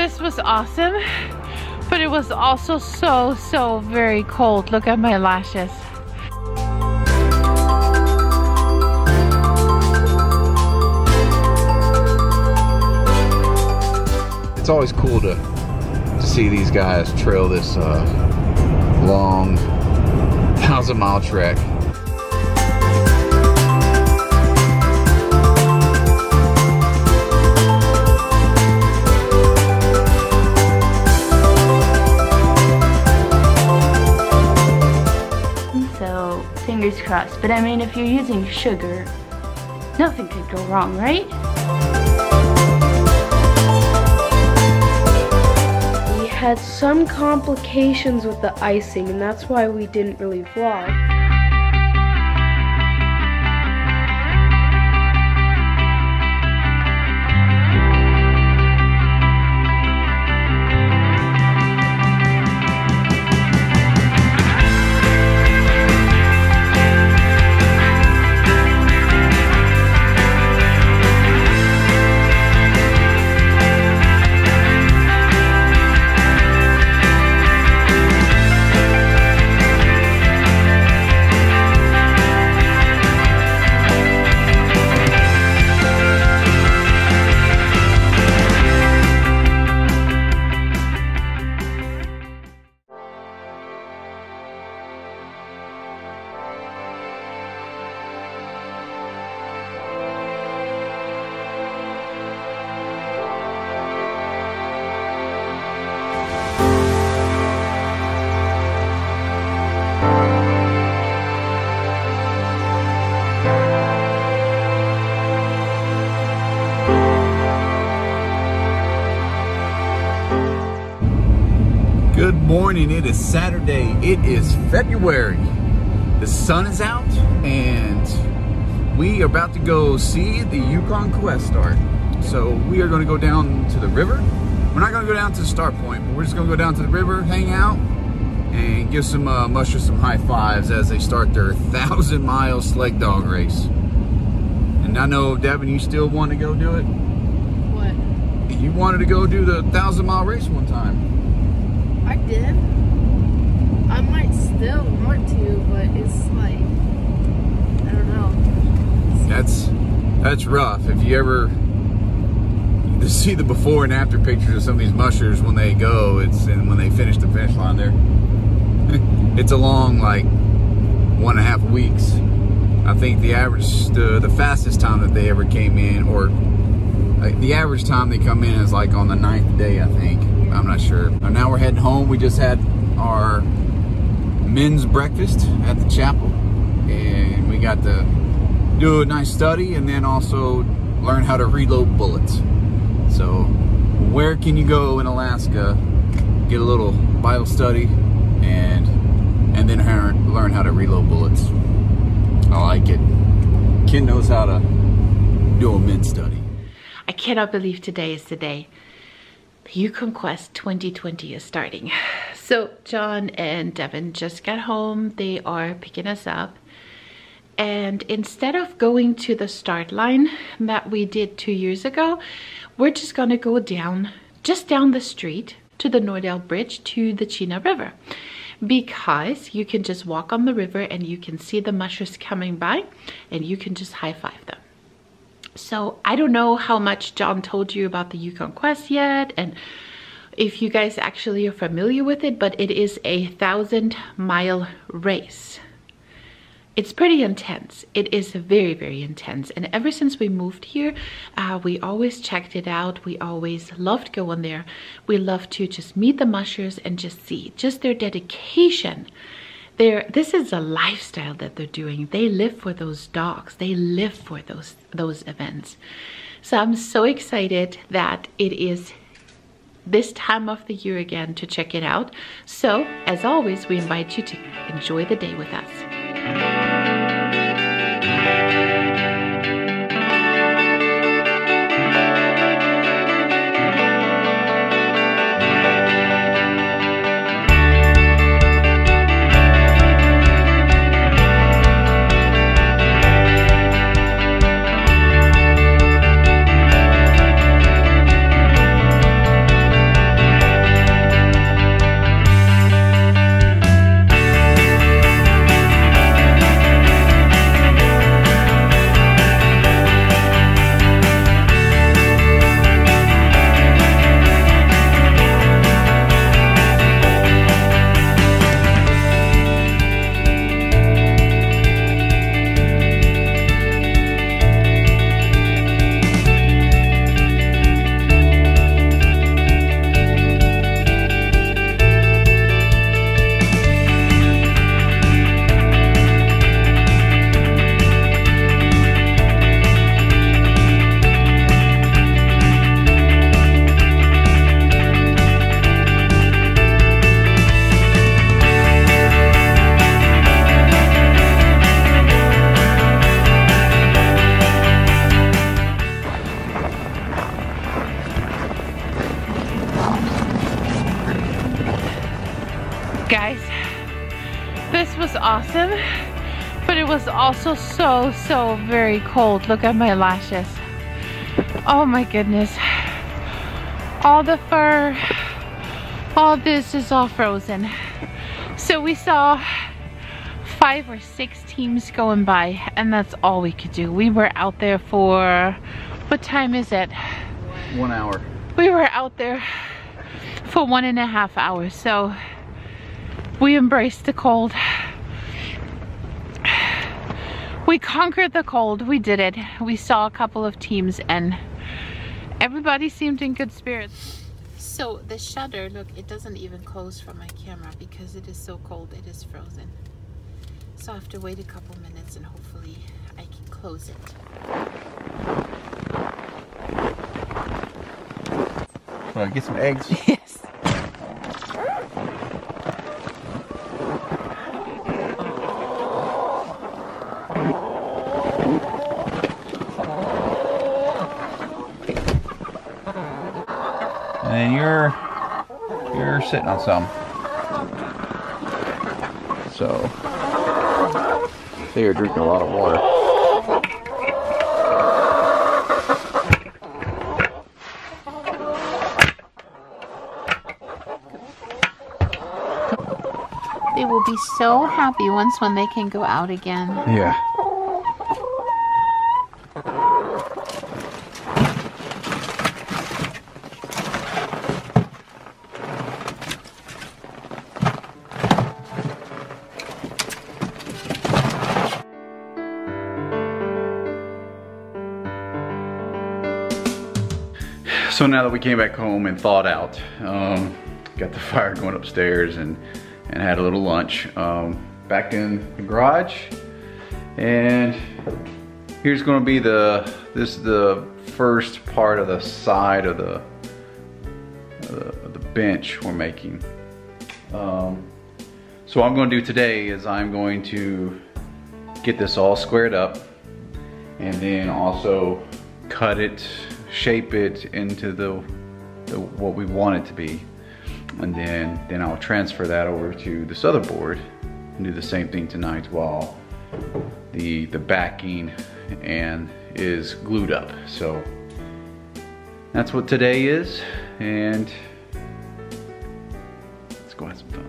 This was awesome, but it was also so very cold. Look at my lashes. It's always cool to see these guys trail this long 1,000-mile trek. So, fingers crossed. But I mean, if you're using sugar, nothing could go wrong, right? We had some complications with the icing, and that's why we didn't really vlog. Good morning, it is Saturday, it is February. The sun is out and we are about to go see the Yukon Quest start. So we are gonna go down to the river. We're not gonna go down to the start point, but we're just gonna go down to the river, hang out, and give some mushers some high fives as they start their 1,000-mile sled dog race. And I know, Devin, you still want to go do it? What? You wanted to go do the 1,000-mile race one time. I did. I might still want to, but it's like, I don't know. That's rough. If you ever see the before and after pictures of some of these mushers when they go, and when they finish the finish line there, it's a long, like, 1.5 weeks. I think the average, the fastest time that they ever came in, or like the average time they come in is like on the 9th day, I think. I'm not sure. Now we're heading home. We just had our men's breakfast at the chapel, and we got to do a nice study and then also learn how to reload bullets. So where can you go in Alaska, get a little Bible study, and then learn how to reload bullets? I like it. Ken knows how to do a men's study. I cannot believe today is the day. The Yukon Quest 2020 is starting. So John and Devin just got home. They are picking us up. And instead of going to the start line that we did 2 years ago, we're just gonna go down the street to the Nordell Bridge to the Chena River. Because you can just walk on the river and you can see the mushers coming by and you can just high five them. So I don't know how much John told you about the Yukon Quest yet, and if you guys actually are familiar with it, but it is a 1,000-mile race. It's pretty intense. It is very intense. And ever since we moved here, we always checked it out. We always loved going there. We love to just meet the mushers and just see just their dedication. This is a lifestyle that they're doing. They live for those dogs. They live for those events. So I'm so excited that it is this time of the year again to check it out. So as always, we invite you to enjoy the day with us. Guys, this was awesome, but it was also so very cold. Look at my lashes. Oh my goodness. All the fur, all this is all frozen. So we saw 5 or 6 teams going by, and that's all we could do. We were out there for, what time is it? 1 hour. We were out there for 1.5 hours, so we embraced the cold. We conquered the cold, we did it. We saw a couple of teams and everybody seemed in good spirits. So the shutter, look, it doesn't even close from my camera because it is so cold, it is frozen. So I have to wait a couple minutes and hopefully I can close it. Want to get some eggs? Yes. And then you're sitting on some. So you're drinking a lot of water. They will be so happy when they can go out again. Yeah. So now that we came back home and thawed out, got the fire going upstairs and had a little lunch, back in the garage, and here's going to be this is the first part of the side of the bench we're making. So what I'm going to do today is I'm going to get this all squared up and then also cut it, shape it into the what we want it to be, and then I'll transfer that over to this other board and do the same thing tonight while the backing and is glued up. So that's what today is, and let's go have some fun.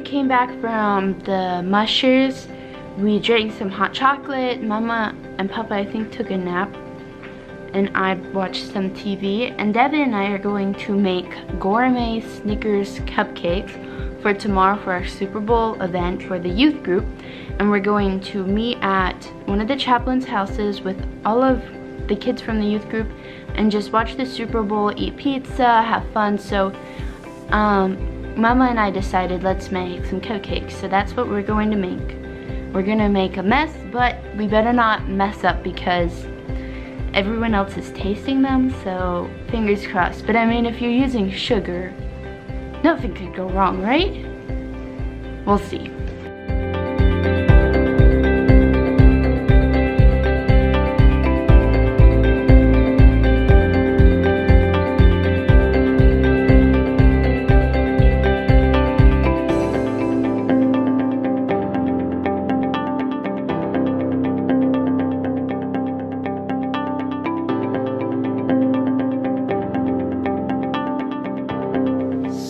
Came back from the mushers, we drank some hot chocolate. Mama and Papa, I think, took a nap, and I watched some TV. And Devin and I are going to make gourmet Snickers cupcakes for tomorrow for our Super Bowl event for the youth group. And we're going to meet at one of the chaplain's houses with all of the kids from the youth group and just watch the Super Bowl, eat pizza, have fun. So Mama and I decided let's make some cupcakes, so that's what we're going to make. We're gonna make a mess, but we better not mess up because everyone else is tasting them, so fingers crossed. But I mean, if you're using sugar, nothing could go wrong, right? We'll see.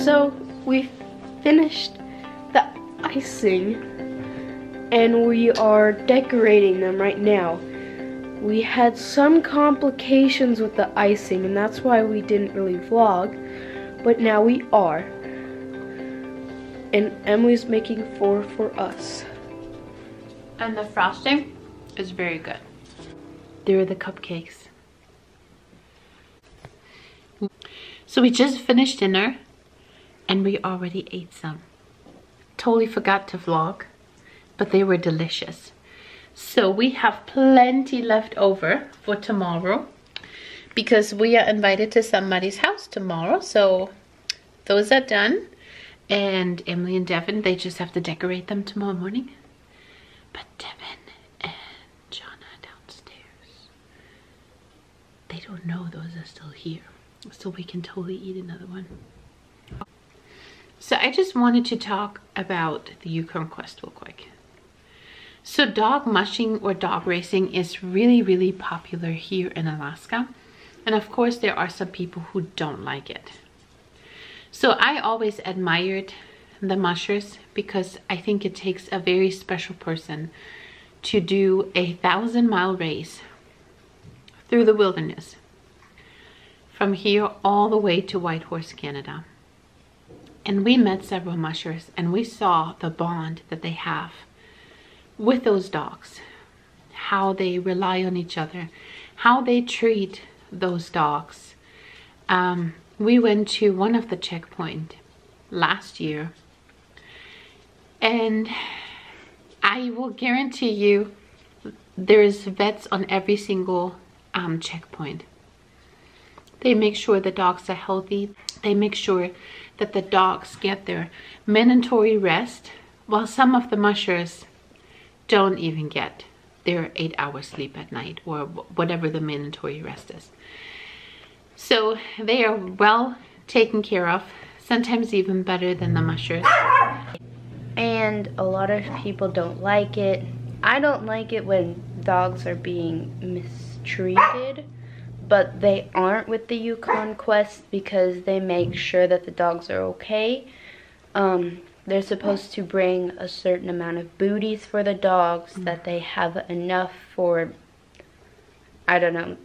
So we finished the icing and we are decorating them right now. We had some complications with the icing and that's why we didn't really vlog, but now we are. And Emily's making 4 for us. And the frosting is very good. There are the cupcakes. So we just finished dinner and we already ate some. Totally forgot to vlog, but they were delicious. So we have plenty left over for tomorrow because we are invited to somebody's house tomorrow. So those are done. And Emily and Devin, they just have to decorate them tomorrow morning. But Devin and John are downstairs. They don't know those are still here. So we can totally eat another one. So I just wanted to talk about the Yukon Quest real quick. So dog mushing or dog racing is really, really popular here in Alaska. And of course there are some people who don't like it. So I always admired the mushers because I think it takes a very special person to do a 1,000-mile race through the wilderness from here all the way to Whitehorse, Canada. And we met several mushers and we saw the bond that they have with those dogs, how they rely on each other, how they treat those dogs. We went to one of the checkpoints last year, and I will guarantee you there's vets on every single checkpoint. They make sure the dogs are healthy. They make sure that the dogs get their mandatory rest, while some of the mushers don't even get their 8-hour sleep at night or whatever the mandatory rest is. So they are well taken care of, sometimes even better than the mushers. And a lot of people don't like it. I don't like it when dogs are being mistreated, but they aren't with the Yukon Quest because they make sure that the dogs are okay. They're supposed to bring a certain amount of booties for the dogs, that they have enough for, I don't know,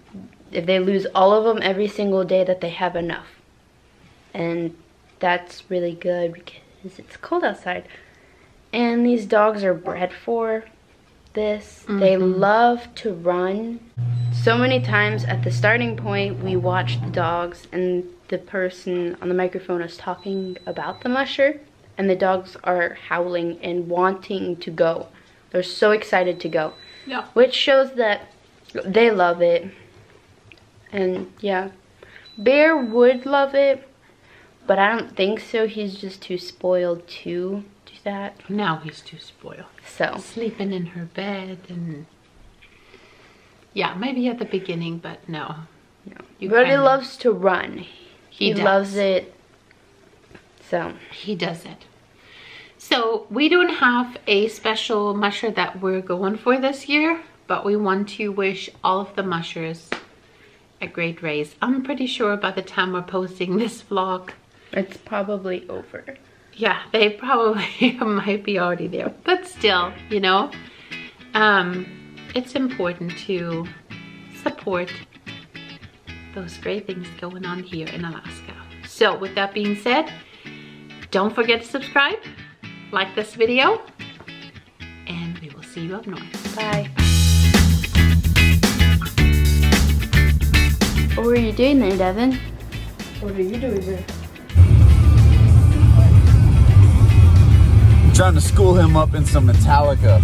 if they lose all of them every single day, that they have enough. And that's really good because it's cold outside. And these dogs are bred for this. They love to run. So many times at the starting point, we watched the dogs and the person on the microphone is talking about the musher, and the dogs are howling and wanting to go. They're so excited to go. Yeah. Which shows that they love it. And yeah, Bear would love it, but I don't think so. He's just too spoiled to do that. Now he's too spoiled. So sleeping in her bed and yeah, maybe at the beginning, but no. But he loves to run. He loves it. So he does it. So we don't have a special musher that we're going for this year, but we want to wish all of the mushers a great race. I'm pretty sure by the time we're posting this vlog, it's probably over. Yeah, they probably might be already there, but still, you know, it's important to support those great things going on here in Alaska. So with that being said, don't forget to subscribe, like this video, and we will see you up north. Bye. What were you doing there, Devin? What are you doing there? Trying to school him up in some Metallica.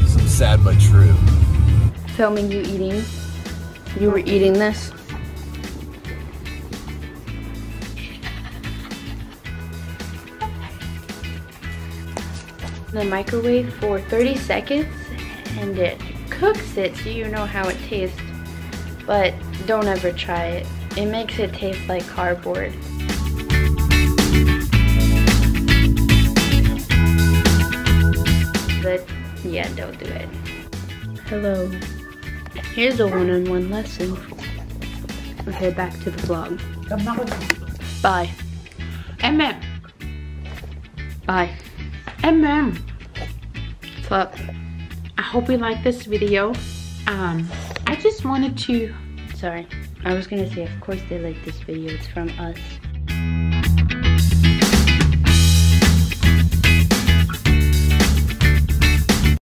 Some sad but true. Filming you eating. You were eating this? The microwave for 30 seconds and it cooks it so you know how it tastes. But don't ever try it. It makes it taste like cardboard. But yeah, don't do it. Hello. Here's a one-on-one lesson. Okay, back to the vlog. Bye. Amen. Bye. Amen. What's up? I hope you like this video. I just wanted to... Sorry. I was gonna say, of course they like this video. It's from us.